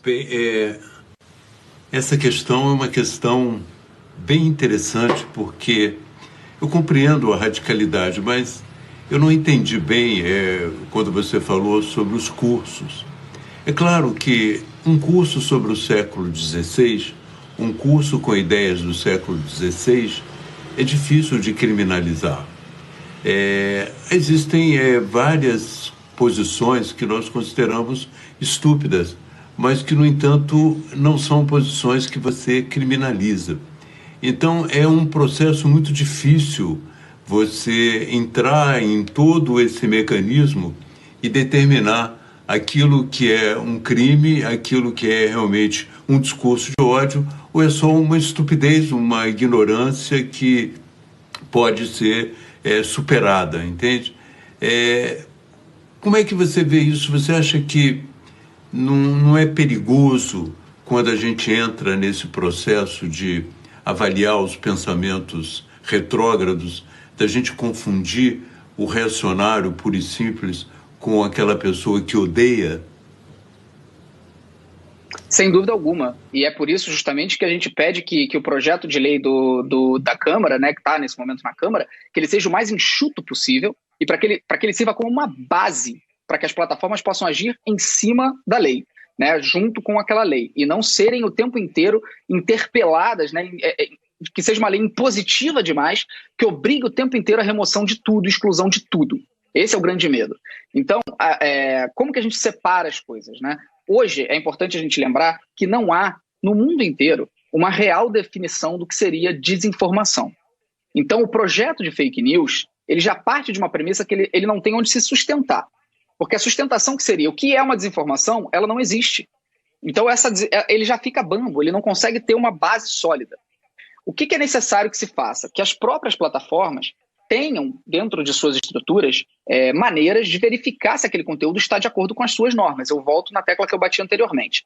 Bem, essa questão é uma questão bem interessante, porque eu compreendo a radicalidade, mas eu não entendi bem quando você falou sobre os cursos. É claro que um curso sobre o século XVI, um curso com ideias do século XVI, é difícil de criminalizar. Existem várias posições que nós consideramos estúpidas, mas que, no entanto, não são posições que você criminaliza. Então, é um processo muito difícil você entrar em todo esse mecanismo e determinar aquilo que é um crime, aquilo que é realmente um discurso de ódio, ou é só uma estupidez, uma ignorância que pode ser superada, entende? Como é que você vê isso? Você acha que não é perigoso quando a gente entra nesse processo de avaliar os pensamentos retrógrados, da gente confundir o reacionário puro e simples com aquela pessoa que odeia? Sem dúvida alguma. E é por isso justamente que a gente pede que o projeto de lei da Câmara, né, que está nesse momento na Câmara, que ele seja o mais enxuto possível e para que ele sirva como uma base para que as plataformas possam agir em cima da lei, né, junto com aquela lei, e não serem o tempo inteiro interpeladas, né, que seja uma lei impositiva demais, que obrigue o tempo inteiro a remoção de tudo, exclusão de tudo. Esse é o grande medo. Então, como que a gente separa as coisas, né? Hoje é importante a gente lembrar que não há, no mundo inteiro, uma real definição do que seria desinformação. Então, o projeto de fake news, ele já parte de uma premissa que ele não tem onde se sustentar. Porque a sustentação que seria o que é uma desinformação, ela não existe. Então, ele já fica bambo, ele não consegue ter uma base sólida. O que é necessário que se faça? Que as próprias plataformas tenham, dentro de suas estruturas, maneiras de verificar se aquele conteúdo está de acordo com as suas normas. Eu volto na tecla que eu bati anteriormente.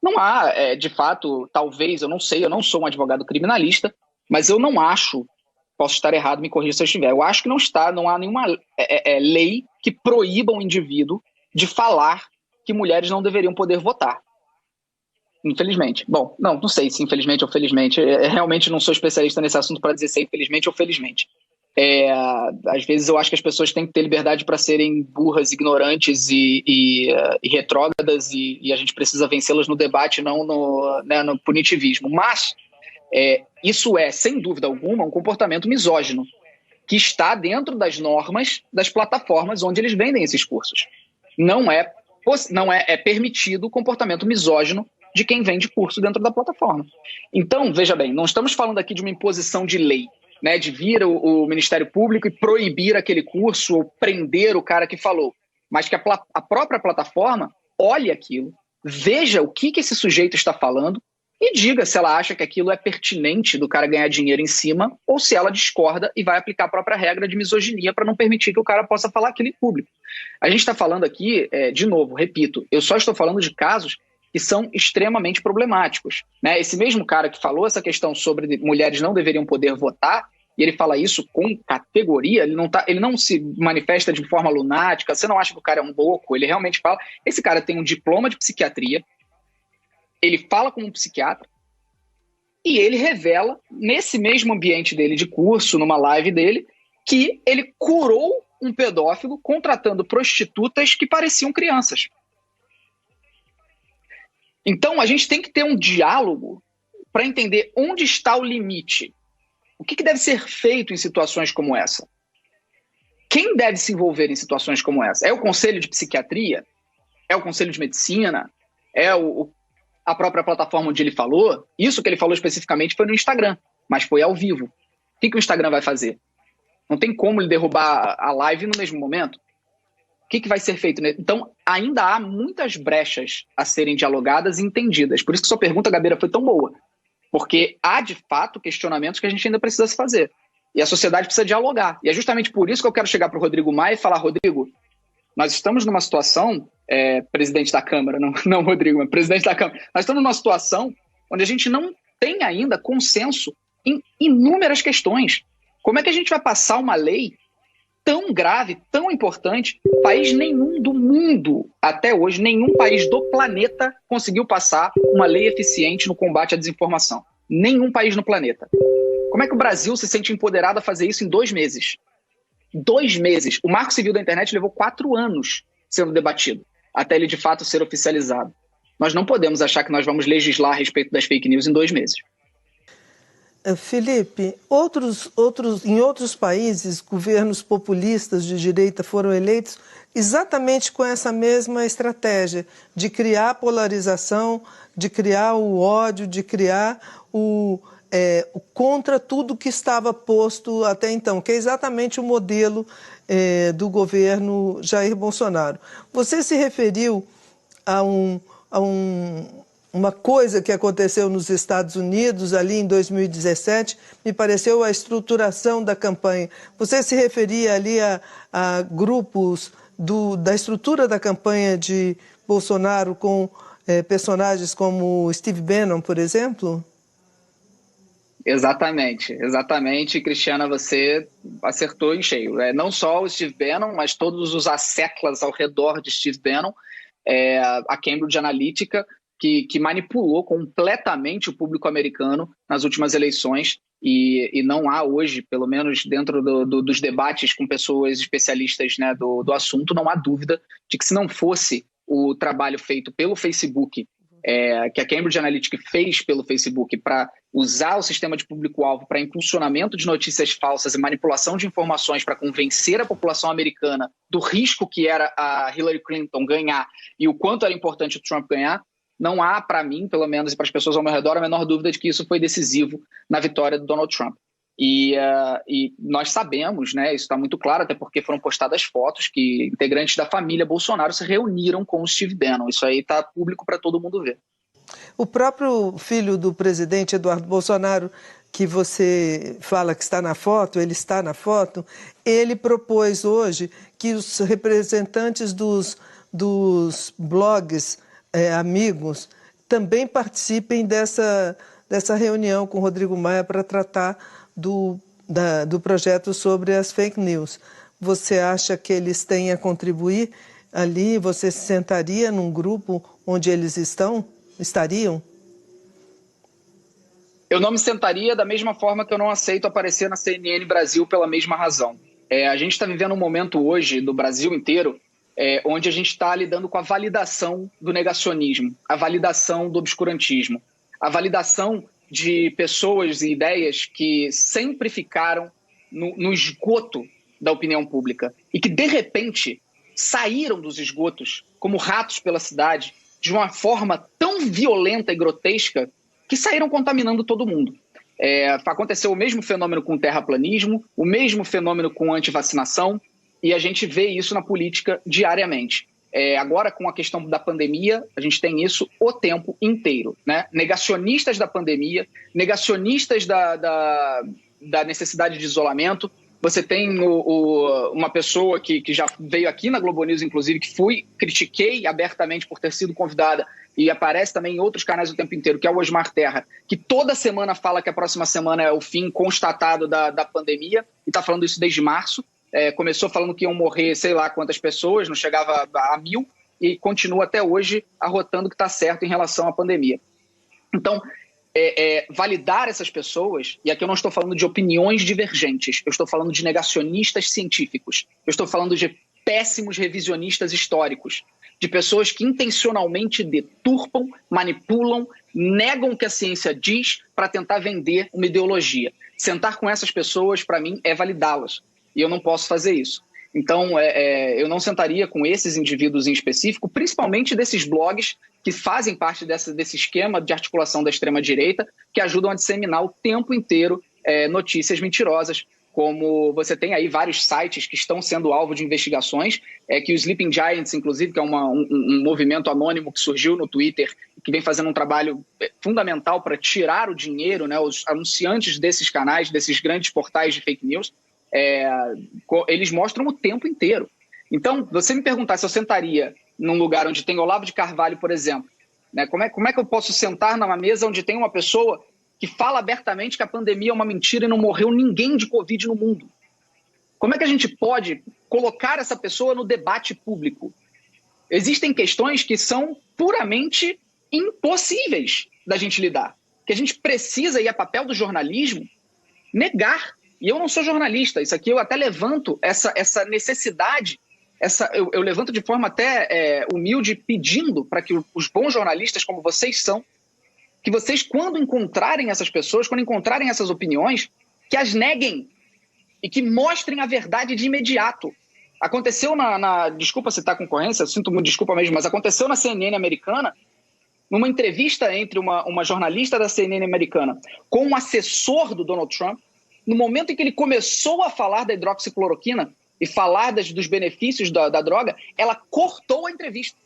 Não há, de fato, talvez, eu não sei, eu não sou um advogado criminalista, mas eu não acho, posso estar errado, me corrija se eu estiver, eu acho que não há nenhuma lei que proíba um indivíduo de falar que mulheres não deveriam poder votar. Infelizmente. Bom, não sei se infelizmente ou felizmente, realmente não sou especialista nesse assunto para dizer se é infelizmente ou felizmente. Às vezes eu acho que as pessoas têm que ter liberdade para serem burras, ignorantes e retrógradas, e a gente precisa vencê-las no debate, não no punitivismo. Mas isso é, sem dúvida alguma, um comportamento misógino que está dentro das normas das plataformas onde eles vendem esses cursos. Não é permitido o comportamento misógino de quem vende curso dentro da plataforma. Então, veja bem, não estamos falando aqui de uma imposição de lei, né, de vir o Ministério Público e proibir aquele curso ou prender o cara que falou, mas que a própria plataforma olhe aquilo, veja o que esse sujeito está falando e diga se ela acha que aquilo é pertinente do cara ganhar dinheiro em cima ou se ela discorda e vai aplicar a própria regra de misoginia para não permitir que o cara possa falar aquilo em público. A gente está falando aqui, de novo, repito, eu só estou falando de casos que são extremamente problemáticos, né? Esse mesmo cara que falou essa questão sobre mulheres não deveriam poder votar, e ele fala isso com categoria, ele não se manifesta de forma lunática, você não acha que o cara é um louco, ele realmente fala. Esse cara tem um diploma de psiquiatria, ele fala como um psiquiatra, e ele revela, nesse mesmo ambiente dele de curso, numa live dele, que ele curou um pedófilo contratando prostitutas que pareciam crianças. Então, a gente tem que ter um diálogo para entender onde está o limite. O que deve ser feito em situações como essa? Quem deve se envolver em situações como essa? É o Conselho de Psiquiatria? É o Conselho de Medicina? É a própria plataforma onde ele falou? Isso que ele falou especificamente foi no Instagram, mas foi ao vivo. O que o Instagram vai fazer? Não tem como ele derrubar a live no mesmo momento? O que vai ser feito? Então, ainda há muitas brechas a serem dialogadas e entendidas. Por isso que sua pergunta, Gabeira, foi tão boa. Porque há, de fato, questionamentos que a gente ainda precisa se fazer. E a sociedade precisa dialogar. E é justamente por isso que eu quero chegar para o Rodrigo Maia e falar: Rodrigo, nós estamos numa situação, presidente da Câmara, não Rodrigo, mas presidente da Câmara, nós estamos numa situação onde a gente não tem ainda consenso em inúmeras questões. Como é que a gente vai passar uma lei tão grave, tão importante. País nenhum do mundo, até hoje, nenhum país do planeta conseguiu passar uma lei eficiente no combate à desinformação. Nenhum país no planeta. Como é que o Brasil se sente empoderado a fazer isso em 2 meses? 2 meses. O Marco Civil da Internet levou 4 anos sendo debatido, até ele de fato ser oficializado. Nós não podemos achar que nós vamos legislar a respeito das fake news em 2 meses. Felipe, em outros países, governos populistas de direita foram eleitos exatamente com essa mesma estratégia de criar polarização, de criar o ódio, de criar contra tudo que estava posto até então, que é exatamente o modelo do governo Jair Bolsonaro. Você se referiu a uma coisa que aconteceu nos Estados Unidos ali em 2017, me pareceu a estruturação da campanha. Você se referia ali a grupos da estrutura da campanha de Bolsonaro com personagens como Steve Bannon, por exemplo? Exatamente, Cristiana, você acertou em cheio. Não só o Steve Bannon, mas todos os asseclas ao redor de Steve Bannon, a Cambridge Analytica, que manipulou completamente o público americano nas últimas eleições, e não há hoje, pelo menos dentro dos debates com pessoas especialistas, né, do assunto, não há dúvida de que se não fosse o trabalho feito pelo Facebook, que a Cambridge Analytica fez pelo Facebook para usar o sistema de público-alvo para impulsionamento de notícias falsas e manipulação de informações para convencer a população americana do risco que era a Hillary Clinton ganhar e o quanto era importante o Trump ganhar, não há, para mim, pelo menos, e para as pessoas ao meu redor, a menor dúvida de que isso foi decisivo na vitória do Donald Trump. E nós sabemos, né, isso está muito claro, até porque foram postadas fotos que integrantes da família Bolsonaro se reuniram com o Steve Bannon. Isso aí está público para todo mundo ver. O próprio filho do presidente, Eduardo Bolsonaro, que você fala que está na foto, ele está na foto, ele propôs hoje que os representantes dos blogs amigos também participem dessa reunião com o Rodrigo Maia para tratar do projeto sobre as fake news. Você acha que eles têm a contribuir ali? Você se sentaria num grupo onde eles estariam? Eu não me sentaria da mesma forma que eu não aceito aparecer na CNN Brasil pela mesma razão. A gente está vivendo um momento hoje, do Brasil inteiro, onde a gente está lidando com a validação do negacionismo, a validação do obscurantismo, a validação de pessoas e ideias que sempre ficaram no esgoto da opinião pública e que, de repente, saíram dos esgotos como ratos pela cidade de uma forma tão violenta e grotesca que saíram contaminando todo mundo. Aconteceu o mesmo fenômeno com o terraplanismo, o mesmo fenômeno com antivacinação, e a gente vê isso na política diariamente. Agora, com a questão da pandemia, a gente tem isso o tempo inteiro, né? Negacionistas da pandemia, negacionistas da necessidade de isolamento. Você tem uma pessoa que já veio aqui na Globo News, inclusive, que critiquei abertamente por ter sido convidada, e aparece também em outros canais o tempo inteiro, que é o Osmar Terra, que toda semana fala que a próxima semana é o fim constatado da pandemia, e está falando isso desde março. Começou falando que iam morrer sei lá quantas pessoas, não chegava a 1.000, e continua até hoje arrotando que está certo em relação à pandemia. Então, validar essas pessoas, e aqui eu não estou falando de opiniões divergentes, eu estou falando de negacionistas científicos, eu estou falando de péssimos revisionistas históricos, de pessoas que intencionalmente deturpam, manipulam, negam o que a ciência diz para tentar vender uma ideologia. Sentar com essas pessoas, para mim, é validá-las. E eu não posso fazer isso. Então, eu não sentaria com esses indivíduos em específico, principalmente desses blogs que fazem parte desse esquema de articulação da extrema-direita, que ajudam a disseminar o tempo inteiro notícias mentirosas, como você tem aí vários sites que estão sendo alvo de investigações, que o Sleeping Giants, inclusive, que é um movimento anônimo que surgiu no Twitter, que vem fazendo um trabalho fundamental para tirar o dinheiro, né, os anunciantes desses canais, desses grandes portais de fake news, eles mostram o tempo inteiro. Então, você me perguntar se eu sentaria num lugar onde tem Olavo de Carvalho, por exemplo, né, como é que eu posso sentar numa mesa onde tem uma pessoa que fala abertamente que a pandemia é uma mentira e não morreu ninguém de Covid no mundo? Como é que a gente pode colocar essa pessoa no debate público? Existem questões que são puramente impossíveis da gente lidar, que a gente precisa, e é papel do jornalismo, negar. E eu não sou jornalista, isso aqui eu até levanto essa necessidade, eu levanto de forma até humilde, pedindo para que os bons jornalistas, como vocês são, que vocês, quando encontrarem essas pessoas, quando encontrarem essas opiniões, que as neguem e que mostrem a verdade de imediato. Aconteceu desculpa citar concorrência, sinto muito desculpa mesmo, mas aconteceu na CNN americana, numa entrevista entre uma jornalista da CNN americana com um assessor do Donald Trump, no momento em que ele começou a falar da hidroxicloroquina e falar dos benefícios da droga, ela cortou a entrevista.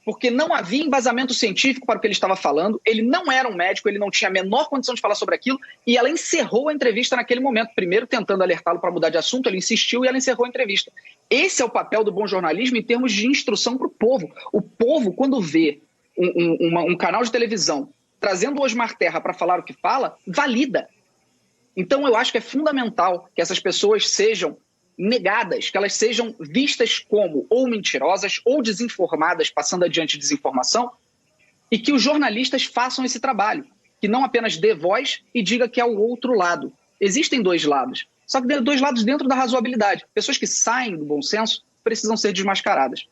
Porque não havia embasamento científico para o que ele estava falando, ele não era um médico, ele não tinha a menor condição de falar sobre aquilo, e ela encerrou a entrevista naquele momento, primeiro tentando alertá-lo para mudar de assunto, ele insistiu e ela encerrou a entrevista. Esse é o papel do bom jornalismo em termos de instrução para o povo. O povo, quando vê um canal de televisão trazendo o Osmar Terra para falar o que fala, valida. Então eu acho que é fundamental que essas pessoas sejam negadas, que elas sejam vistas como ou mentirosas ou desinformadas, passando adiante desinformação, e que os jornalistas façam esse trabalho, que não apenas dê voz e diga que é o outro lado. Existem dois lados, só que dois lados dentro da razoabilidade. Pessoas que saem do bom senso precisam ser desmascaradas.